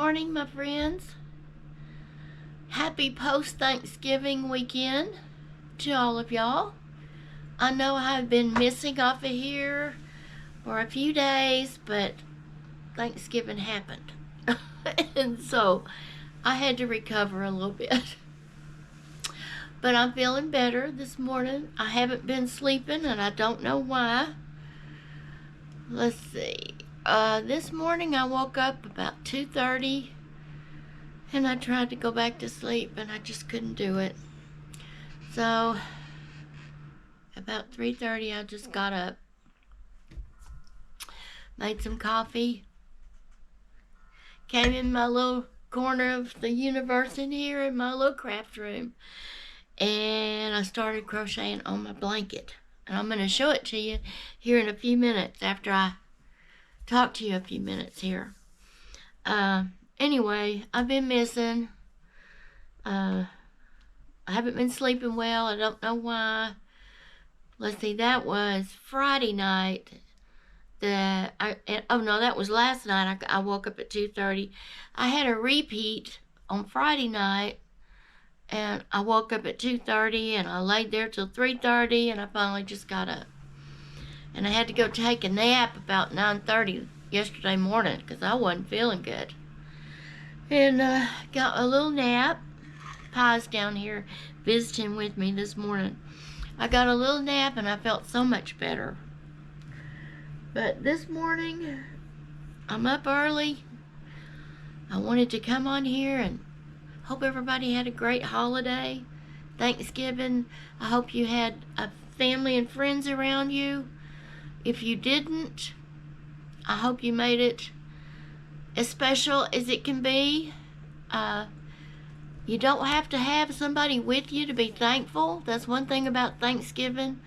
morning, my friends. Happy post-Thanksgiving weekend to all of y'all. I know I've been missing off of here for a few days, but Thanksgiving happened. And so I had to recover a little bit. But I'm feeling better this morning. I haven't been sleeping, and I don't know why. Let's see. This morning I woke up about 2:30, and I tried to go back to sleep, and I just couldn't do it. So about 3:30 I just got up, made some coffee, came in my little corner of the universe in here in my little craft room, and I started crocheting on my blanket. And I'm going to show it to you here in a few minutes after I talk to you a few minutes here. Anyway, I've been missing. I haven't been sleeping well. I don't know why. Let's see, that was Friday night. Oh no, that was last night. I woke up at 2:30. I had a repeat on Friday night, and I woke up at 2:30, and I laid there till 3:30, and I finally just got up. And I had to go take a nap about 9:30 yesterday morning because I wasn't feeling good. And got a little nap. Pi's down here visiting with me this morning. I got a little nap and I felt so much better. But this morning, I'm up early. I wanted to come on here and hope everybody had a great holiday. Thanksgiving. I hope you had a family and friends around you. If you didn't, I hope you made it as special as it can be. You don't have to have somebody with you to be thankful. That's one thing about Thanksgiving,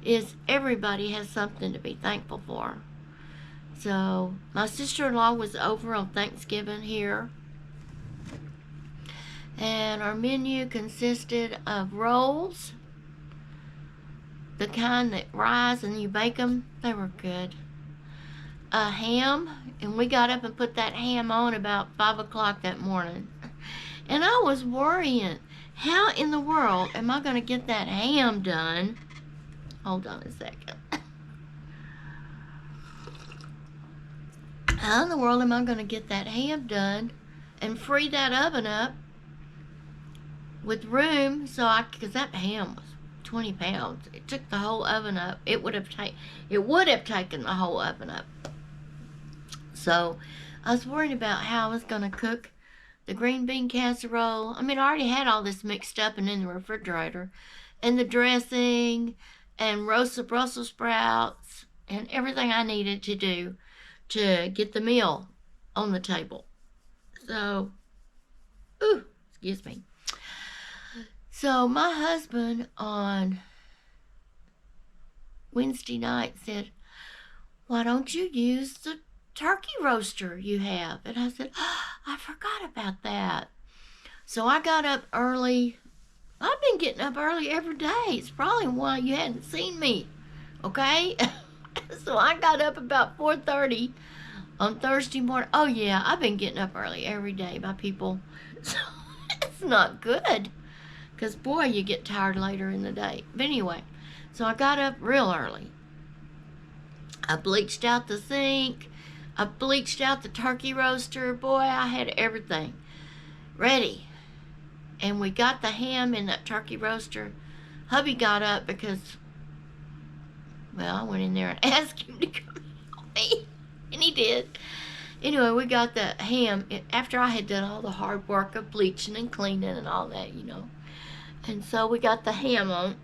is everybody has something to be thankful for. So my sister-in-law was over on Thanksgiving here, and our menu consisted of rolls, the kind that rise and you bake them. They were good. A ham, and we got up and put that ham on about 5 o'clock that morning. And I was worrying, how in the world am I going to get that ham done? Hold on a second. How in the world am I going to get that ham done and free that oven up with room because that ham was 20 pounds. It took the whole oven up. It would have taken the whole oven up. So I was worried about how I was going to cook the green bean casserole. I mean, I already had all this mixed up and in the refrigerator, and the dressing and roasted Brussels sprouts and everything I needed to do to get the meal on the table. So, excuse me. So my husband on Wednesday night said, "Why don't you use the turkey roaster you have?" And I said, I forgot about that. So I got up early. I've been getting up early every day. It's probably why you hadn't seen me, okay? So I got up about 4:30 on Thursday morning. Oh yeah, I've been getting up early every day, my people. So it's not good, because boy, you get tired later in the day. But anyway, so I got up real early. I bleached out the sink. I bleached out the turkey roaster. Boy, I had everything ready. And we got the ham in that turkey roaster. Hubby got up because, well, I went in there and asked him to come help me. And he did. Anyway, we got the ham after I had done all the hard work of bleaching and cleaning and all that, you know. And so we got the ham on.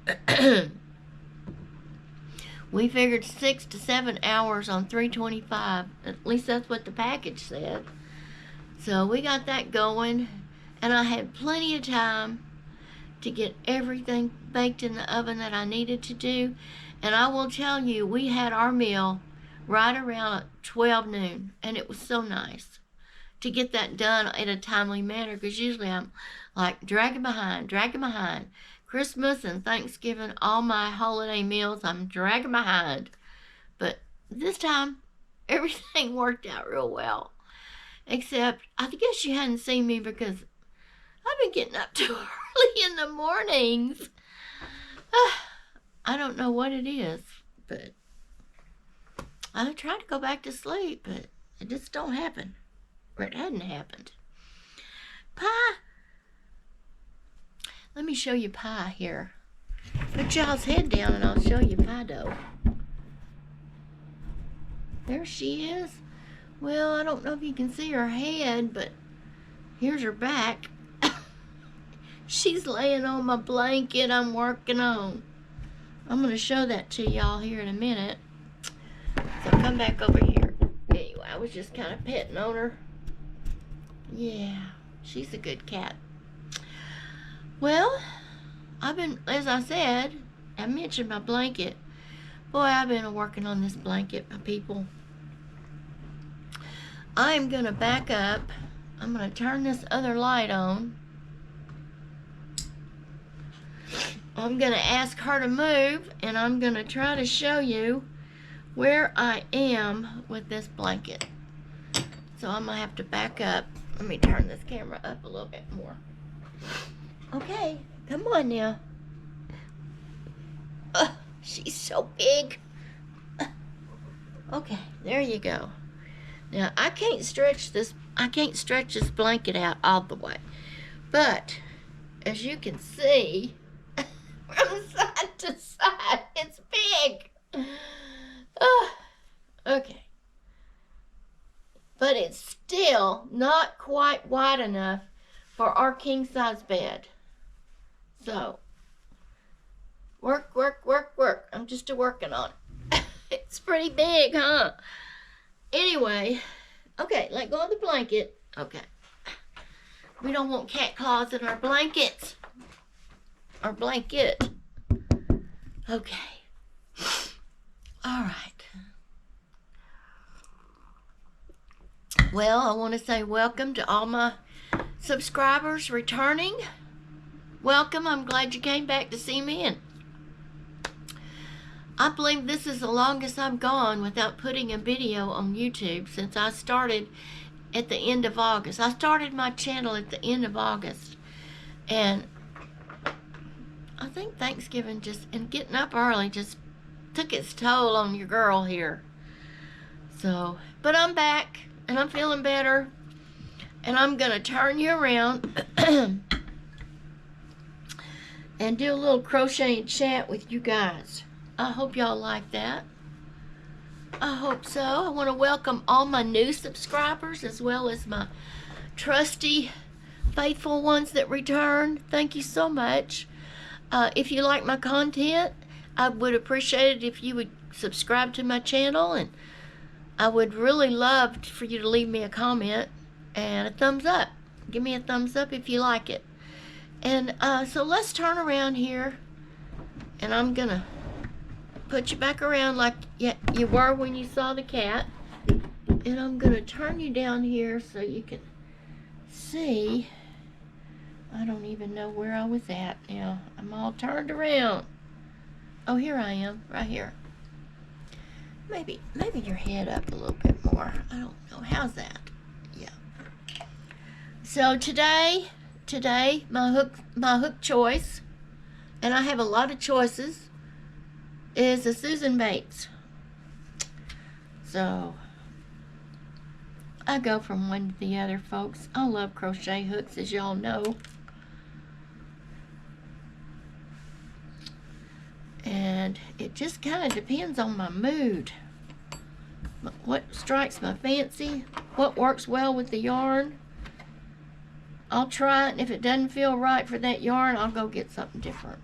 We figured 6 to 7 hours on 325. At least that's what the package said. So we got that going, and I had plenty of time to get everything baked in the oven that I needed to do. And I will tell you, we had our meal right around 12 noon, and it was so nice to get that done in a timely manner, because usually I'm like dragging behind. Christmas and Thanksgiving, all my holiday meals, I'm dragging behind. But this time, everything worked out real well. Except, I guess you hadn't seen me because I've been getting up too early in the mornings. I don't know what it is, but I try to go back to sleep, but it just don't happen. Or it hadn't happened. Pie. Let me show you Pie here. Put y'all's head down and I'll show you Pie dough. There she is. Well, I don't know if you can see her head, but here's her back. She's laying on my blanket I'm working on. I'm going to show that to y'all here in a minute. So come back over here. Anyway, I was just kind of petting on her. Yeah, she's a good cat. Well, I've been, as I said, I mentioned my blanket. Boy, I've been working on this blanket, my people. I'm going to back up. I'm going to turn this other light on. I'm going to ask her to move, and I'm going to try to show you where I am with this blanket. So I'm going to have to back up. Let me turn this camera up a little bit more. Okay, come on now. She's so big. Okay, there you go. Now I can't stretch this blanket out all the way. But as you can see, from side to side, it's big. Okay. But it's still not quite wide enough for our king size bed. So work. I'm just working on it. It's pretty big, huh? Anyway, okay, let go of the blanket. Okay. We don't want cat claws in our blankets. Our blanket. Okay. All right. Well, I want to say welcome to all my subscribers returning. Welcome. I'm glad you came back to see me, and I believe this is the longest I've gone without putting a video on YouTube since I started at the end of August. I started my channel at the end of August, and I think Thanksgiving and getting up early just took its toll on your girl here. So, but I'm back, and I'm feeling better, and I'm going to turn you around and do a little crochet and chat with you guys. I hope y'all like that. I hope so. I want to welcome all my new subscribers as well as my trusty, faithful ones that return. Thank you so much. If you like my content, I would appreciate it if you would subscribe to my channel, and I would really love for you to leave me a comment and a thumbs up. Give me a thumbs up if you like it. And so let's turn around here, and I'm going to put you back around like you were when you saw the cat. And I'm going to turn you down here so you can see. I don't even know where I was at now. I'm all turned around. Oh, here I am, right here. Maybe your head up a little bit more. I don't know. How's that? Yeah. So today my hook choice, and I have a lot of choices, is a Susan Bates. So I go from one to the other, folks. I love crochet hooks, as y'all know. And it just kind of depends on my mood. What strikes my fancy, what works well with the yarn. I'll try it, and if it doesn't feel right for that yarn, I'll go get something different.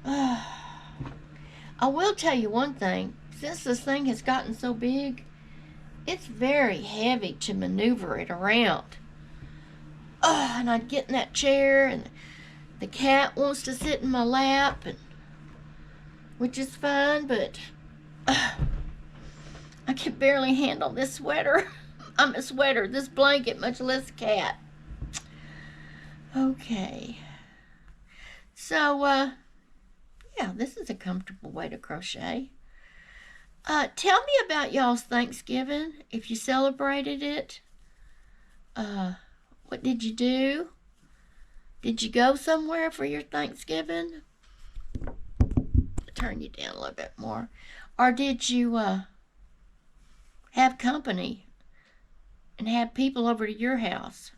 I will tell you one thing. Since this thing has gotten so big, it's very heavy to maneuver it around. And I'd get in that chair, and the cat wants to sit in my lap, and which is fine, but I can barely handle this sweater. This blanket, much less cat. Okay. So, yeah, this is a comfortable way to crochet. Tell me about y'all's Thanksgiving, if you celebrated it. what did you do? Did you go somewhere for your Thanksgiving? Turn you down a little bit more. Or did you have company and have people over to your house?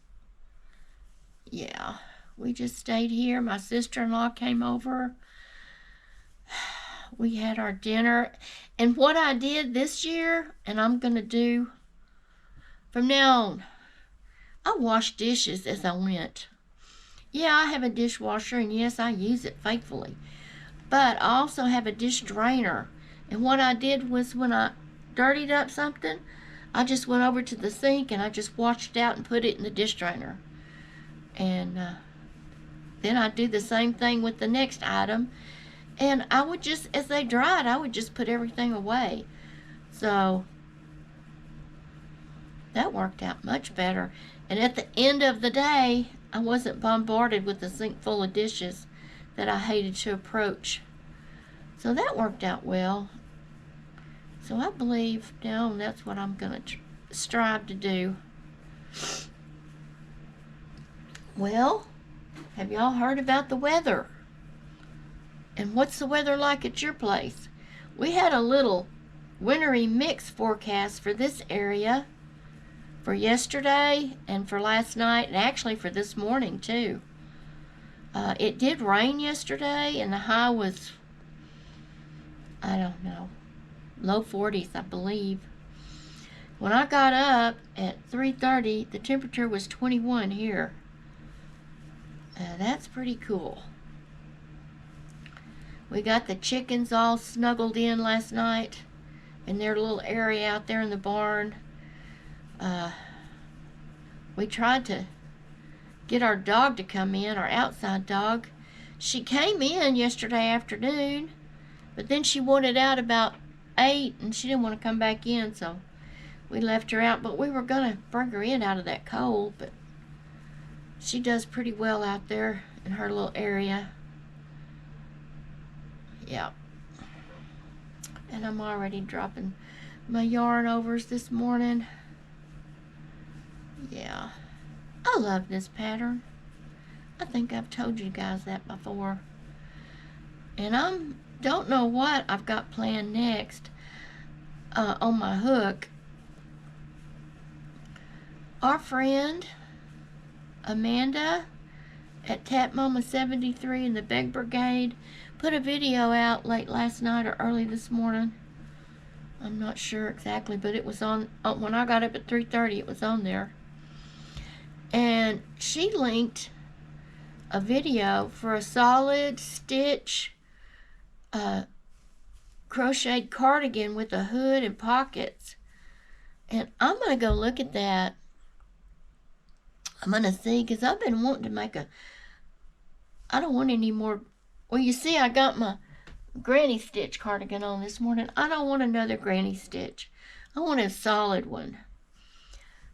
Yeah, we just stayed here. My sister-in-law came over. We had our dinner. And what I did this year, and I'm going to do from now on, I wash dishes as I went. Yeah, I have a dishwasher, and yes, I use it faithfully. But I also have a dish drainer. And what I did was when I dirtied up something, I just went over to the sink and I just washed it out and put it in the dish drainer. And then I'd do the same thing with the next item. And I would just, as they dried, I would just put everything away. So that worked out much better. And at the end of the day, I wasn't bombarded with a sink full of dishes that I hated to approach. So that worked out well. So I believe now that's what I'm going to strive to do. Well, have y'all heard about the weather? And what's the weather like at your place? We had a little wintry mix forecast for this area for yesterday and for last night, and actually for this morning too. It did rain yesterday, and the high was, I don't know, low 40s, I believe. When I got up at 3:30, the temperature was 21 here. That's pretty cool. We got the chickens all snuggled in last night in their little area out there in the barn. We tried to get our dog to come in, our outside dog. She came in yesterday afternoon, but then she wanted out about 8 and she didn't want to come back in, so we left her out. But we were going to bring her in out of that cold, but she does pretty well out there in her little area. Yeah. And I'm already dropping my yarn overs this morning. Yeah. I love this pattern. I think I've told you guys that before. And I don't know what I've got planned next on my hook. Our friend Amanda at Tap Mama 73 in the Beg Brigade put a video out late last night or early this morning. I'm not sure exactly, but it was on when I got up at 3:30. It was on there. And she linked a video for a solid stitch crocheted cardigan with a hood and pockets. And I'm going to go look at that. I'm going to see, because I've been wanting to make I don't want any more. Well, you see, I got my granny stitch cardigan on this morning. I don't want another granny stitch. I want a solid one.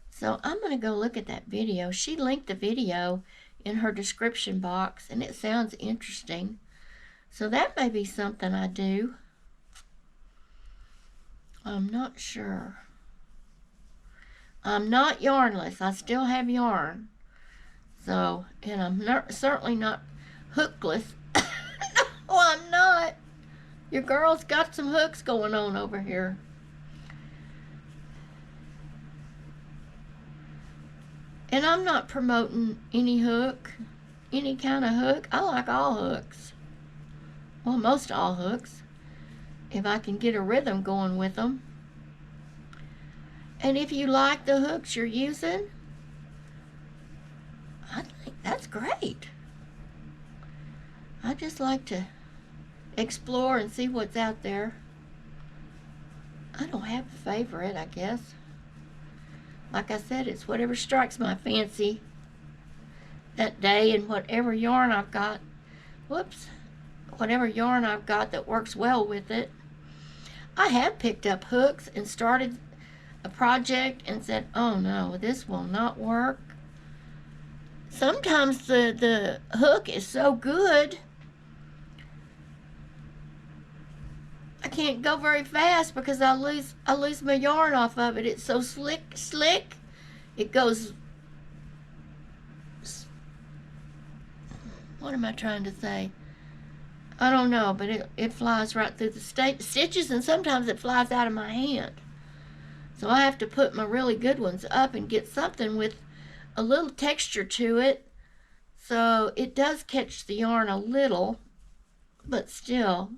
So I'm going to go look at that video. She linked the video in her description box, and it sounds interesting. So that may be something I do. I'm not sure. I'm not yarnless. I still have yarn. So, and I'm certainly not hookless. No, I'm not. Your girl's got some hooks going on over here. And I'm not promoting any hook, any kind of hook. I like all hooks. Well, most all hooks, if I can get a rhythm going with them. And if you like the hooks you're using, I think that's great. I just like to explore and see what's out there. I don't have a favorite, I guess. Like I said, it's whatever strikes my fancy that day, and whatever yarn I've got, whatever yarn I've got that works well with it. I have picked up hooks and started a project and said, oh no, this will not work. Sometimes the hook is so good, I can't go very fast because I lose my yarn off of it. It's so slick. It goes what am I trying to say? I don't know, but it flies right through the stitches, and sometimes it flies out of my hand. So I have to put my really good ones up and get something with a little texture to it. So it does catch the yarn a little, but still,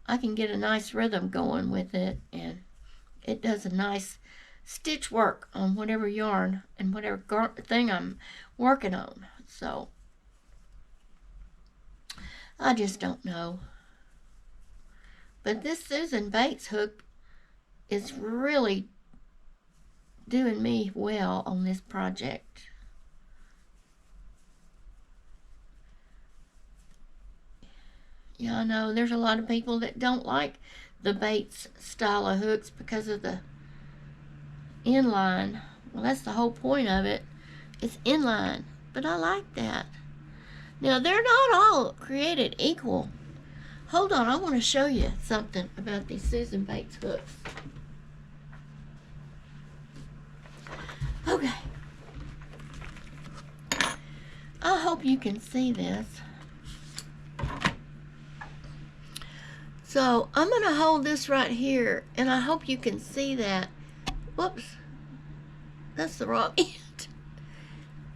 I can get a nice rhythm going with it, and it does a nice stitch work on whatever yarn and whatever thing I'm working on. So I just don't know. But this Susan Bates hook is really doing me well on this project. Yeah, I know there's a lot of people that don't like the Bates style of hooks because of the inline. Well, that's the whole point of it. It's inline, but I like that. Now, they're not all created equal. Hold on, I want to show you something about these Susan Bates hooks. Okay. I hope you can see this. So, I'm going to hold this right here, and I hope you can see that. Whoops. That's the wrong end.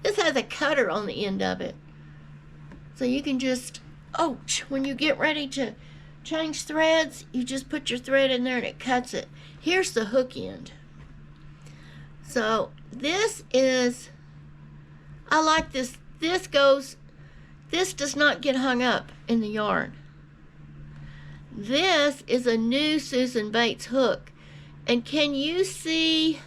This has a cutter on the end of it. So you can just, when you get ready to change threads, you just put your thread in there and it cuts it. Here's the hook end. So this is, I like this. This does not get hung up in the yarn. This is a new Susan Bates hook. And can you see,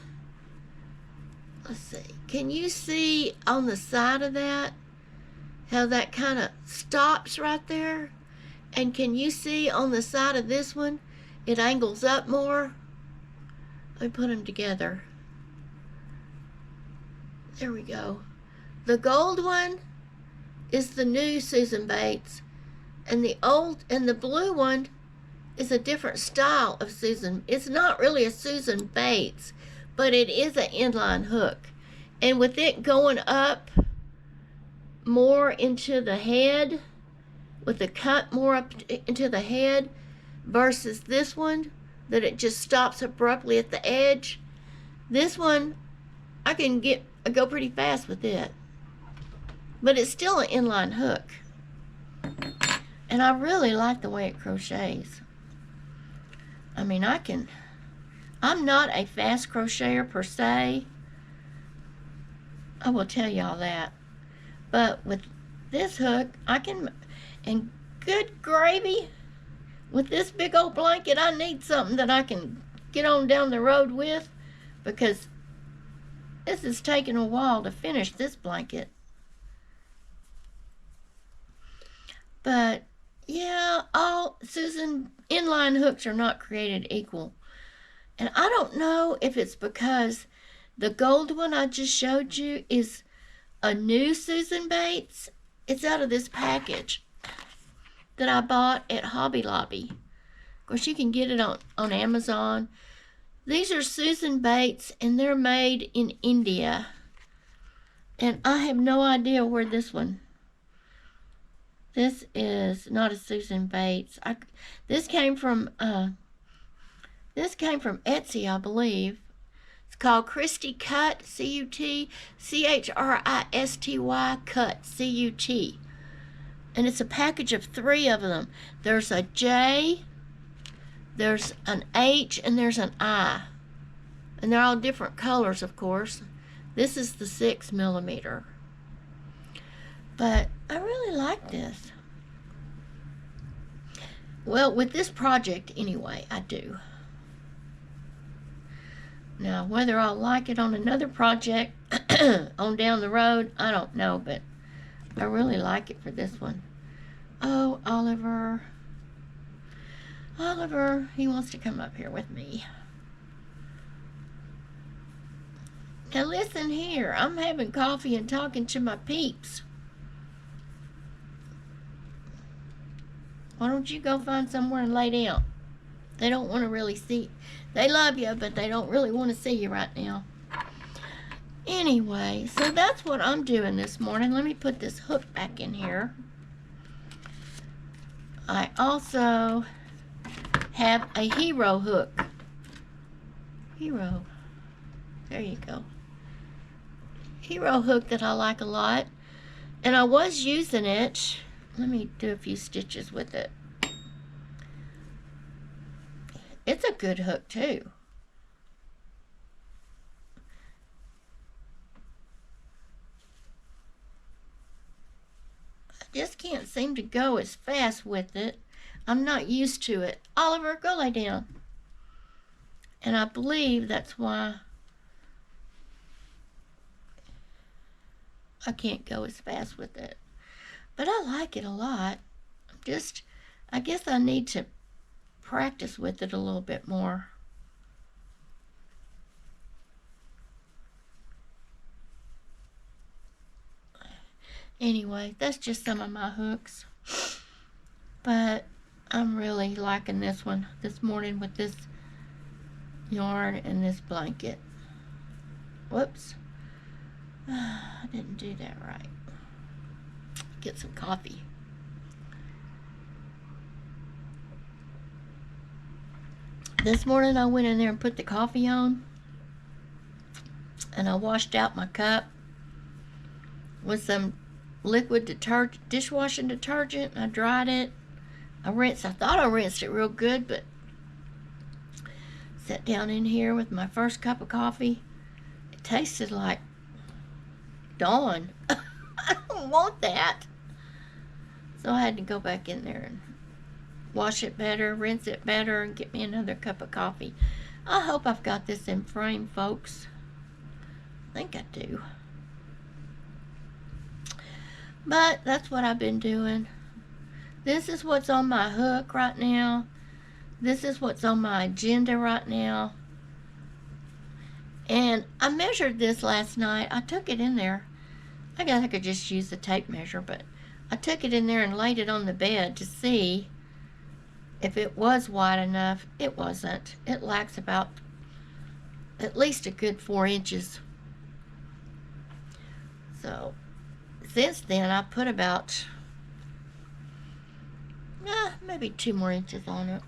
let's see, can you see on the side of that how that kind of stops right there? And can you see on the side of this one, it angles up more? Let me put them together. There we go. The gold one is the new Susan Bates, and the blue one is a different style of Susan. It's not really a Susan Bates, but it is an inline hook. And with it going up more into the head, with the cut more up into the head, versus this one, that it just stops abruptly at the edge. This one, I can go pretty fast with it. But it's still an inline hook. And I really like the way it crochets. I mean, I'm not a fast crocheter per se. I will tell y'all that. But with this hook, and good gravy, with this big old blanket, I need something that I can get on down the road with, because this is taking a while to finish this blanket. But yeah, all Susan inline hooks are not created equal. And I don't know if it's because the gold one I just showed you is a new Susan Bates. It's out of this package that I bought at Hobby Lobby. Of course, you can get it on Amazon. These are Susan Bates, and they're made in India. And I have no idea where this one. This is not a Susan Bates. This came from Etsy, I believe. It's called Christy Cut, C-U-T, C-H-R-I-S-T-Y, Cut, C-U-T. And it's a package of 3 of them. There's a J, there's an H, and there's an I. And they're all different colors, of course. This is the 6mm. But I really like this. Well, with this project anyway, I do. Now, whether I'll like it on another project on down the road, I don't know, but I really like it for this one. Oh, Oliver. Oliver, he wants to come up here with me. Now listen here, I'm having coffee and talking to my peeps. Why don't you go find somewhere and lay down? They don't want to really see. They love you, but they don't really want to see you right now. Anyway, so that's what I'm doing this morning. Let me put this hook back in here. I also have a hero hook. Hero. There you go. Hero hook that I like a lot. And I was using it. Let me do a few stitches with it. It's a good hook too. I just can't seem to go as fast with it. I'm not used to it. Oliver, go lay down. And I believe that's why I can't go as fast with it. But I like it a lot. I guess I need to practice with it a little bit more. Anyway, that's just some of my hooks. But I'm really liking this one this morning with this yarn and this blanket. Whoops. I didn't do that right. Get some coffee. This morning I went in there and put the coffee on, and I washed out my cup with some liquid dishwashing detergent. I dried it. I thought I rinsed it real good, but sat down in here with my first cup of coffee. It tasted like Dawn. I don't want that. So I had to go back in there and wash it better, rinse it better, and get me another cup of coffee. I hope I've got this in frame, folks. I think I do. But that's what I've been doing. This is what's on my hook right now. This is what's on my agenda right now. And I measured this last night. I took it in there. I guess I could just use the tape measure, but I took it in there and laid it on the bed to see if it was wide enough. It wasn't. It lacks about at least a good 4 inches. So since then I put about maybe 2 more inches on it.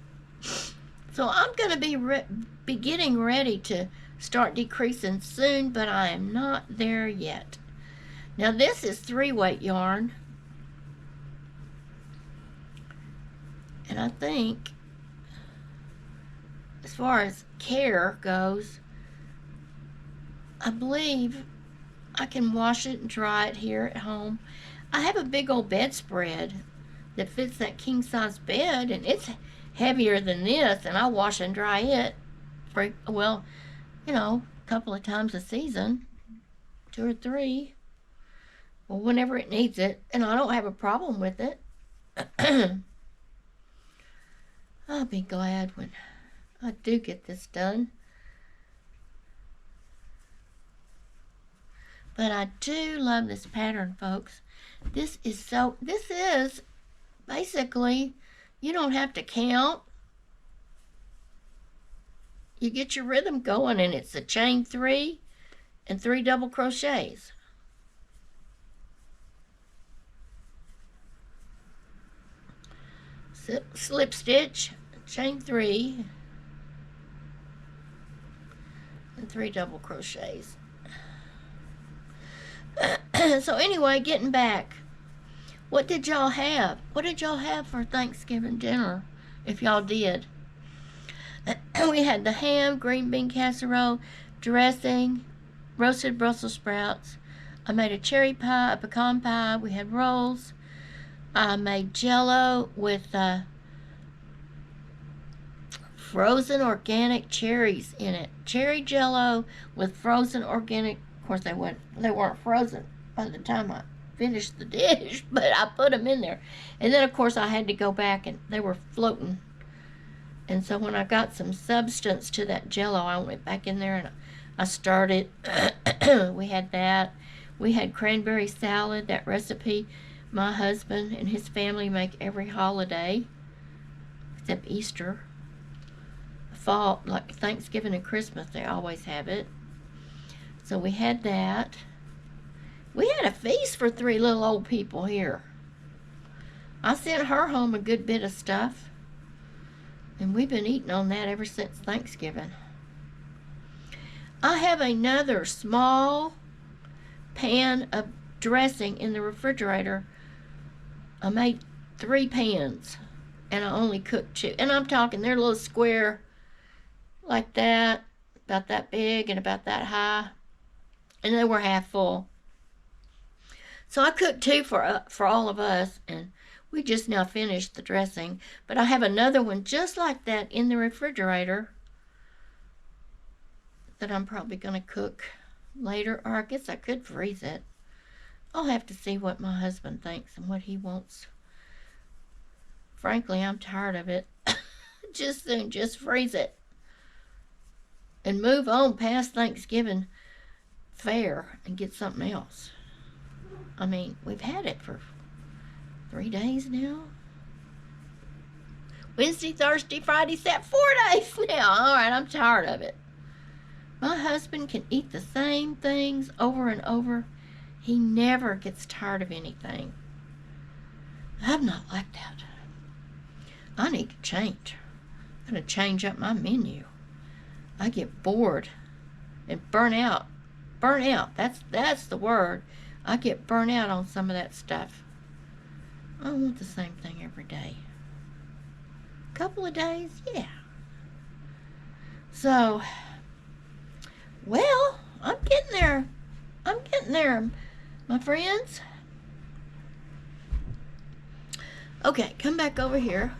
So I'm going to be getting ready to start decreasing soon, but I am not there yet. Now this is 3-weight yarn, and I think as far as care goes, I believe I can wash it and dry it here at home. I have a big old bedspread that fits that king size bed, and it's heavier than this, and I wash and dry it for, well, you know, a couple of times a season, 2 or 3, well, whenever it needs it, and I don't have a problem with it. I'll be glad when I do get this done. But I do love this pattern, folks. This is basically, you don't have to count. You get your rhythm going, and it's a chain 3 and 3 double crochets. Slip stitch, chain 3 and 3 double crochets. So anyway, getting back, what did y'all have? What did y'all have for Thanksgiving dinner, if y'all did? We had the ham, green bean casserole, dressing, roasted Brussels sprouts. I made a cherry pie, a pecan pie. We had rolls. I made Jell-O with frozen organic cherries in it. Cherry Jell-O with frozen organic. Of course, they weren't frozen by the time I finished the dish, but I put them in there. And then, of course, I had to go back, and they were floating. And so when I got some substance to that Jell-O, I went back in there and I stirred it. We had that. We had cranberry salad, that recipe my husband and his family make every holiday, except Easter. Fall, like Thanksgiving and Christmas, they always have it. So we had that. We had a feast for 3 little old people here. I sent her home a good bit of stuff, and we've been eating on that ever since Thanksgiving. I have another small pan of dressing in the refrigerator. I made 3 pans, and I only cooked 2. And I'm talking, they're a little square like that, about that big and about that high, and they were half full. So I cooked 2 for all of us, and we just now finished the dressing. But I have another one just like that in the refrigerator that I'm probably going to cook later, or I guess I could freeze it. I'll have to see what my husband thinks and what he wants. Frankly, I'm tired of it. Just freeze it and move on past Thanksgiving fare and get something else. I mean, we've had it for 3 days now. Wednesday, Thursday, Friday, Saturday, 4 days now. All right, I'm tired of it. My husband can eat the same things over and over. He never gets tired of anything. I'm not like that. I need to change. I'm going to change up my menu. I get bored and burn out. Burn out. That's the word. I get burnt out on some of that stuff. I don't want the same thing every day. A couple of days, yeah. So, well, I'm getting there. I'm getting there, my friends. Okay, come back over here.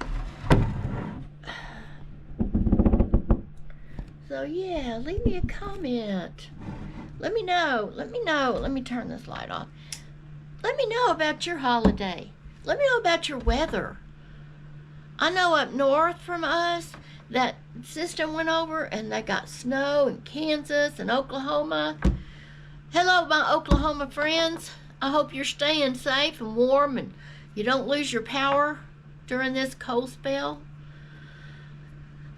So, yeah, leave me a comment. Let me know. Let me turn this light off. Let me know about your holiday. Let me know about your weather. I know up north from us, that system went over and they got snow in Kansas and Oklahoma. Hello, my Oklahoma friends. I hope you're staying safe and warm and you don't lose your power during this cold spell.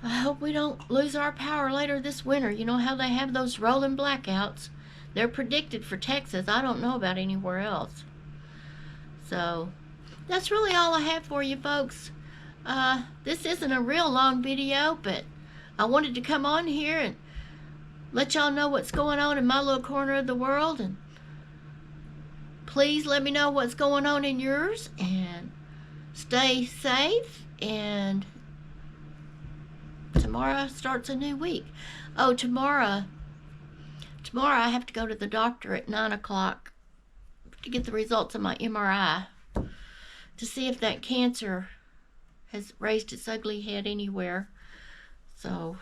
I hope we don't lose our power later this winter. You know how they have those rolling blackouts? They're predicted for Texas. I don't know about anywhere else. So, that's really all I have for you folks. This isn't a real long video, but I wanted to come on here and let y'all know what's going on in my little corner of the world, and please let me know what's going on in yours, and stay safe, and tomorrow starts a new week. Oh, tomorrow I have to go to the doctor at 9 o'clock to get the results of my MRI to see if that cancer has raised its ugly head anywhere. So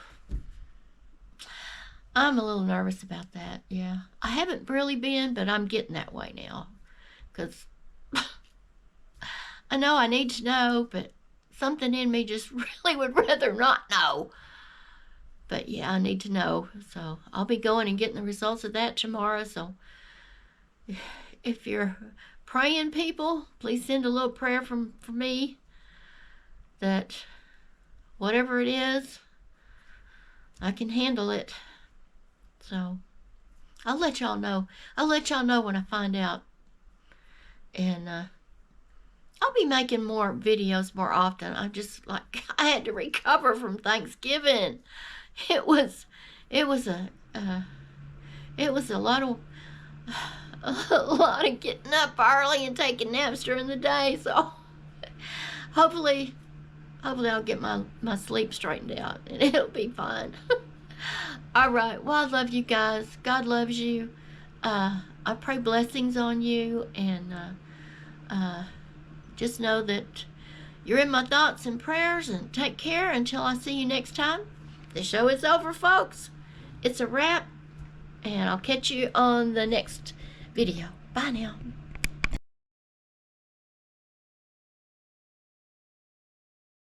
I'm a little nervous about that. Yeah, I haven't really been, but I'm getting that way now, because I know I need to know, but something in me just really would rather not know. But yeah, I need to know. So I'll be going and getting the results of that tomorrow. So if you're praying people, please send a little prayer for me, that whatever it is, I can handle it. So I'll let y'all know. I'll let y'all know when I find out. And I'll be making more videos more often. I'm just like, I had to recover from Thanksgiving. It was a lot of getting up early and taking naps during the day. So hopefully I'll get my sleep straightened out and it'll be fine. All right. Well, I love you guys. God loves you. I pray blessings on you, and just know that you're in my thoughts and prayers, and take care until I see you next time. The show is over, folks. It's a wrap, and I'll catch you on the next video. Bye now.